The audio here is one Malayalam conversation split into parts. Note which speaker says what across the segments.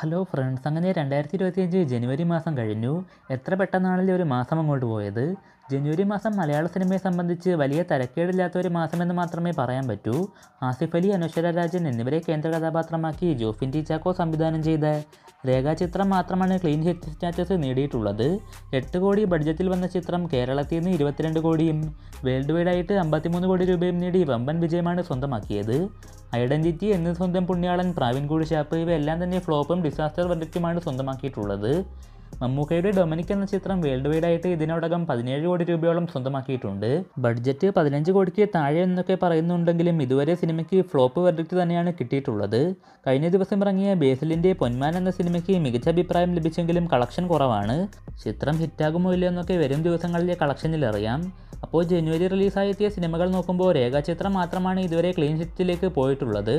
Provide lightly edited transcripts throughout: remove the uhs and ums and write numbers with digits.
Speaker 1: ഹലോ ഫ്രണ്ട്സ്, അങ്ങനെ 2025 ജനുവരി മാസം കഴിഞ്ഞു. എത്ര പെട്ടെന്നാണല്ലോ ഒരു മാസം അങ്ങോട്ട് പോയത്. ജനുവരി മാസം മലയാള സിനിമയെ സംബന്ധിച്ച് വലിയ തരക്കേടില്ലാത്ത ഒരു മാസമെന്ന് മാത്രമേ പറയാൻ പറ്റൂ. ആസിഫ് അലി, അനശ്വര രാജൻ എന്നിവരെ കേന്ദ്ര കഥാപാത്രമാക്കി ജോഫിൻ ടി ചാക്കോ സംവിധാനം ചെയ്ത രേഖാചിത്രം മാത്രമാണ് ക്ലീൻ ഹിറ്റ് സ്റ്റാറ്റസ് നേടിയിട്ടുള്ളത്. 8 കോടി ബഡ്ജറ്റിൽ വന്ന ചിത്രം കേരളത്തിൽ നിന്ന് 22 കോടിയും വേൾഡ് വൈഡായിട്ട് 53 കോടി രൂപയും നേടി വമ്പൻ വിജയമാണ് സ്വന്തമാക്കിയത്. ഐഡൻറ്റിറ്റി, എന്ന് സ്വന്തം പുണ്യാളൻ, പ്രാവിൻകൂട് ഷാപ്പ് ഇവയെല്ലാം തന്നെ ഫ്ലോപ്പും ഡിസാസ്റ്റർ വെർഡിക്റ്റുമാണ് സ്വന്തമാക്കിയിട്ടുള്ളത്. മമ്മൂക്കയുടെ ഡൊമിനിക് എന്ന ചിത്രം വേൾഡ് വൈഡായിട്ട് ഇതിനോടകം 17 കോടി രൂപയോളം സ്വന്തമാക്കിയിട്ടുണ്ട്. ബഡ്ജറ്റ് 15 കോടിക്ക് താഴെ എന്നൊക്കെ പറയുന്നുണ്ടെങ്കിലും ഇതുവരെ സിനിമയ്ക്ക് ഫ്ലോപ്പ് വെർഡിക്റ്റ് തന്നെയാണ് കിട്ടിയിട്ടുള്ളത്. കഴിഞ്ഞ ദിവസം ഇറങ്ങിയ ബേസിലിൻ്റെ പൊന്മാൻ എന്ന സിനിമയ്ക്ക് മികച്ച അഭിപ്രായം ലഭിച്ചെങ്കിലും കളക്ഷൻ കുറവാണ്. ചിത്രം ഹിറ്റാകുമോ ഇല്ലയോ എന്നൊക്കെ വരും ദിവസങ്ങളിലെ കളക്ഷനിൽ അറിയാം. അപ്പോൾ ജനുവരി റിലീസായെത്തിയ സിനിമകൾ നോക്കുമ്പോൾ രേഖാചിത്രം മാത്രമാണ് ഇതുവരെ ക്ലീൻ ഹിറ്റിലേക്ക് പോയിട്ടുള്ളത്.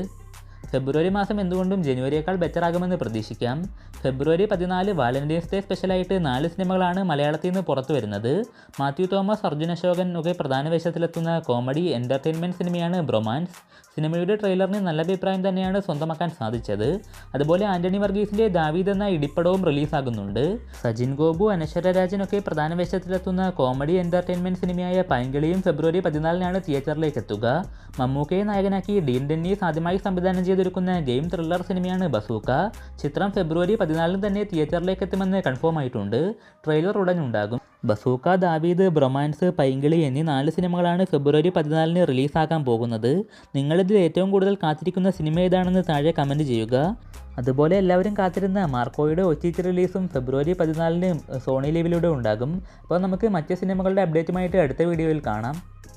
Speaker 1: ഫെബ്രുവരി മാസം എന്തുകൊണ്ടും ജനുവരിയേക്കാൾ ബെറ്റർ ആകുമെന്ന് പ്രതീക്ഷിക്കാം. ഫെബ്രുവരി 14 വാലന്റൈൻസ് ഡേ സ്പെഷ്യലായിട്ട് 4 സിനിമകളാണ് മലയാളത്തിൽ നിന്ന് പുറത്തു വരുന്നത്. മാത്യു തോമസ്, അർജുൻ അശോകൻ ഒക്കെ പ്രധാന വേഷത്തിലെത്തുന്ന കോമഡി എൻ്റർടൈൻമെൻറ്റ് സിനിമയാണ് ബ്രൊമാൻസ്. സിനിമയുടെ ട്രെയിലറിന് നല്ല അഭിപ്രായം തന്നെയാണ് സ്വന്തമാക്കാൻ സാധിച്ചത്. അതുപോലെ ആൻ്റണി വർഗീസിൻ്റെ ദാവീദ് എന്ന ഇടിപ്പടവും റിലീസാകുന്നുണ്ട്. സജിൻ ഗോപു, അനശ്വര രാജനൊക്കെ പ്രധാന വേഷത്തിലെത്തുന്ന കോമഡി എൻ്റർടൈൻമെൻറ്റ് സിനിമയായ പൈങ്കിളിയും ഫെബ്രുവരി 14 തിയേറ്ററിലേക്ക് എത്തുക. മമ്മൂക്കയെ നായകനാക്കി ഡീൻ ഡെന്നീസ് ആദ്യമായി സംവിധാനം ചെയ്തൊരുക്കുന്ന ഗെയിം ത്രില്ലർ സിനിമയാണ് ബസൂക്ക. ചിത്രം ഫെബ്രുവരി 14 തന്നെ തിയേറ്ററിലേക്ക് എത്തുമെന്ന് കൺഫേം ആയിട്ടുണ്ട്. ട്രെയിലർ ഉടൻ ഉണ്ടാകും. ബസൂക്ക, ദാവീദ്, ബ്രൊമാൻസ്, പൈങ്കിളി എന്നീ 4 സിനിമകളാണ് ഫെബ്രുവരി 14 റിലീസാക്കാൻ പോകുന്നത്. നിങ്ങളിതിൽ ഏറ്റവും കൂടുതൽ കാത്തിരിക്കുന്ന സിനിമ ഏതാണെന്ന് താഴെ കമൻറ്റ് ചെയ്യുക. അതുപോലെ എല്ലാവരും കാത്തിരുന്ന മാർക്കോയുടെ OTT റിലീസും ഫെബ്രുവരി 14 സോണി ലീവിലൂടെ ഉണ്ടാകും. അപ്പോൾ നമുക്ക് മറ്റ് സിനിമകളുടെ അപ്ഡേറ്റുമായിട്ട് അടുത്ത വീഡിയോയിൽ കാണാം.